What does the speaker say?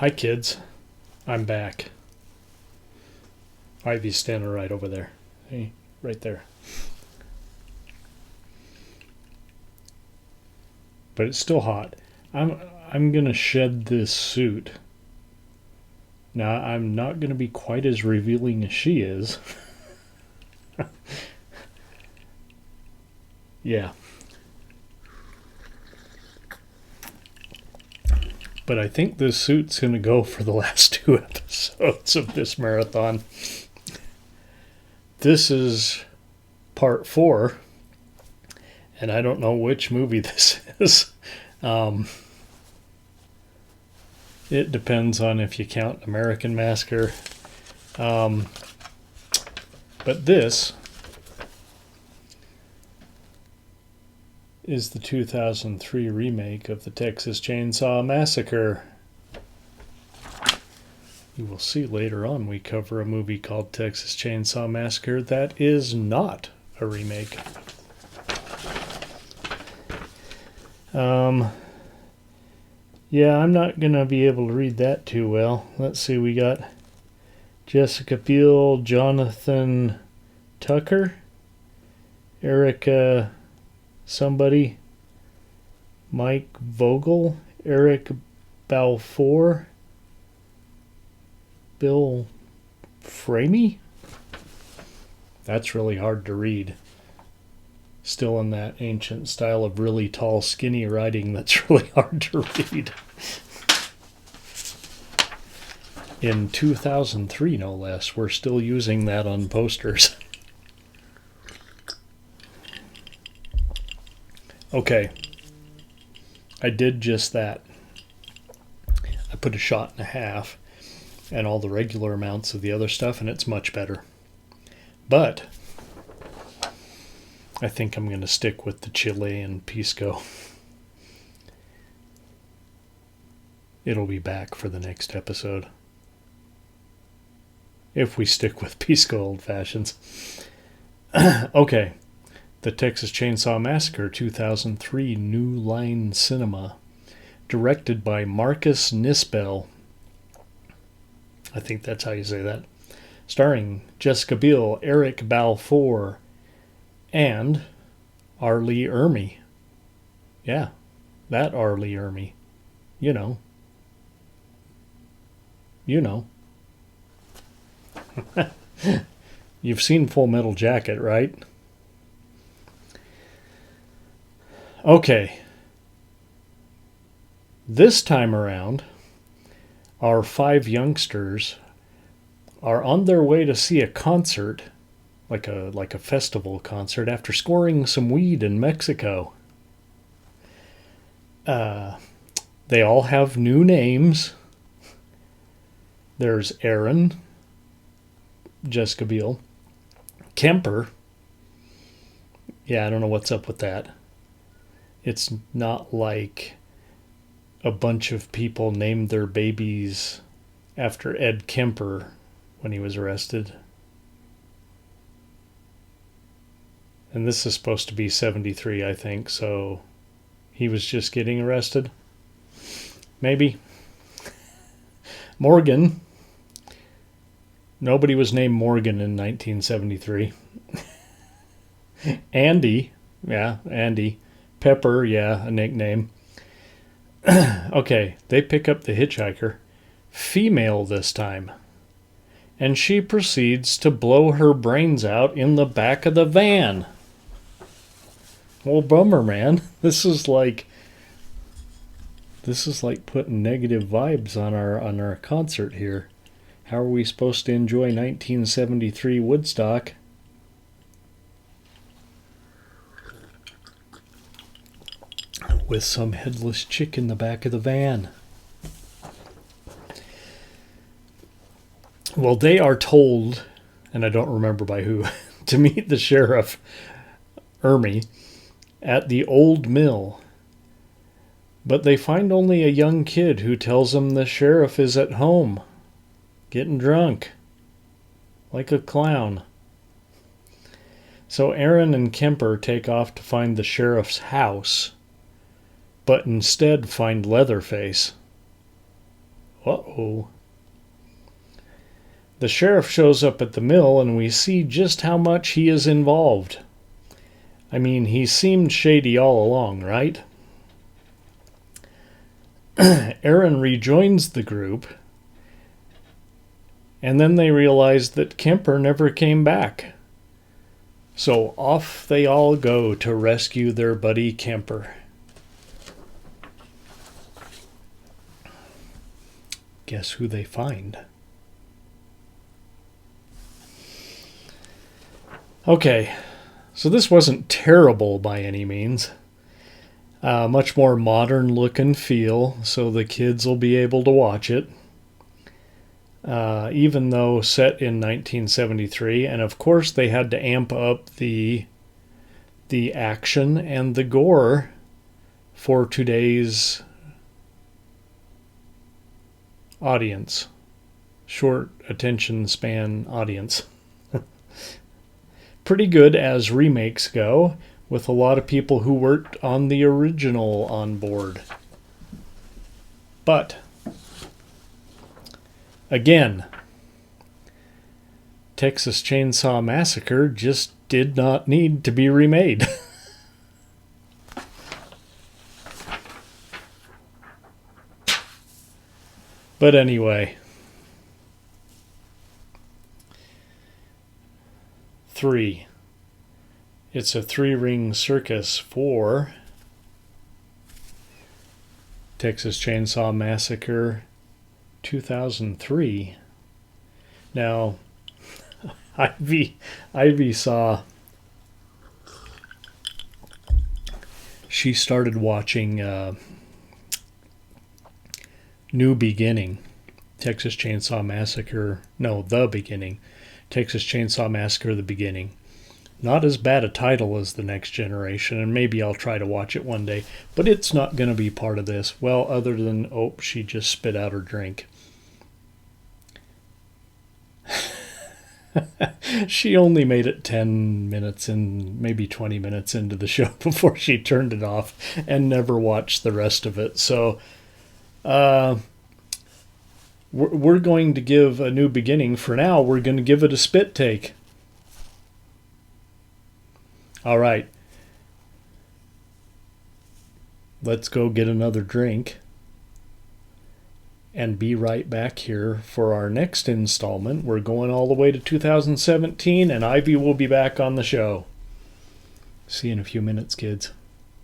Hi, kids. I'm back. Ivy's standing right over there. Hey, right there. But it's still hot. I'm gonna shed this suit. Now I'm not gonna be quite as revealing as she is. Yeah. But I think this suit's gonna go for the last 2 episodes of this marathon. This is part 4, and I don't know which movie this is. It depends on if you count American Massacre. But this is the 2003 remake of the Texas Chainsaw Massacre. You will see later on we cover a movie called Texas Chainsaw Massacre that is not a remake. Yeah, I'm not going to be able to read that too well. Let's see, we got Jessica Biel, Jonathan Tucker, Erica somebody, Mike Vogel, Eric Balfour, Bill Framey? That's really hard to read. Still in that ancient style of really tall, skinny writing that's really hard to read. In 2003, no less, we're still using that on posters. Okay, I did just that. I put a shot and a half and all the regular amounts of the other stuff, and it's much better. But I think I'm going to stick with the Chile and Pisco. It'll be back for the next episode. If we stick with Pisco Old Fashions. Okay. The Texas Chainsaw Massacre 2003 New Line Cinema. Directed by Marcus Nispel. I think that's how you say that. Starring Jessica Biel, Eric Balfour, and R. Lee Ermey. Yeah, that R. Lee Ermey. You know. You know. You've seen Full Metal Jacket, right? Okay. This time around, our 5 youngsters are on their way to see a concert, like a festival concert, after scoring some weed in Mexico. They all have new names. There's Aaron, Jessica Biel, Kemper. Yeah, I don't know what's up with that. It's not like a bunch of people named their babies after Ed Kemper when he was arrested. And this is supposed to be 73, I think, so he was just getting arrested. Maybe. Morgan. Nobody was named Morgan in 1973. Andy. Yeah, Andy. Pepper, yeah, a nickname. Okay, they pick up the hitchhiker. Female this time. And she proceeds to blow her brains out in the back of the van. Well, bummer, man. This is like putting negative vibes on our concert here. How are we supposed to enjoy 1973 Woodstock? With some headless chick in the back of the van. Well, they are told, and I don't remember by who, to meet the sheriff, Ermey, at the old mill. But they find only a young kid who tells them the sheriff is at home, getting drunk, like a clown. So Aaron and Kemper take off to find the sheriff's house, but instead find Leatherface. Uh-oh. The sheriff shows up at the mill, and we see just how much he is involved. I mean, he seemed shady all along, right? Aaron rejoins the group, and then they realize that Kemper never came back. So off they all go to rescue their buddy Kemper. Guess who they find? Okay, so this wasn't terrible by any means. Much more modern look and feel, so the kids will be able to watch it. Even though set in 1973, and of course they had to amp up the action and the gore for today's audience, short attention span audience. Pretty good as remakes go, with a lot of people who worked on the original on board. But again, Texas Chainsaw Massacre just did not need to be remade. But anyway, 3. It's a 3-ring circus for Texas Chainsaw Massacre 2003. Now, Ivy saw, she started watching New Beginning, Texas Chainsaw Massacre, no, The Beginning, Texas Chainsaw Massacre, The Beginning. Not as bad a title as The Next Generation, and maybe I'll try to watch it one day, but it's not going to be part of this. Well, other than, oh, she just spit out her drink. She only made it 10 minutes and maybe 20 minutes into the show before she turned it off and never watched the rest of it. So, we're going to give A New Beginning. For now, we're going to give it a spit take. All right. Let's go get another drink and be right back here for our next installment. We're going all the way to 2017, and Ivy will be back on the show. See you in a few minutes, kids.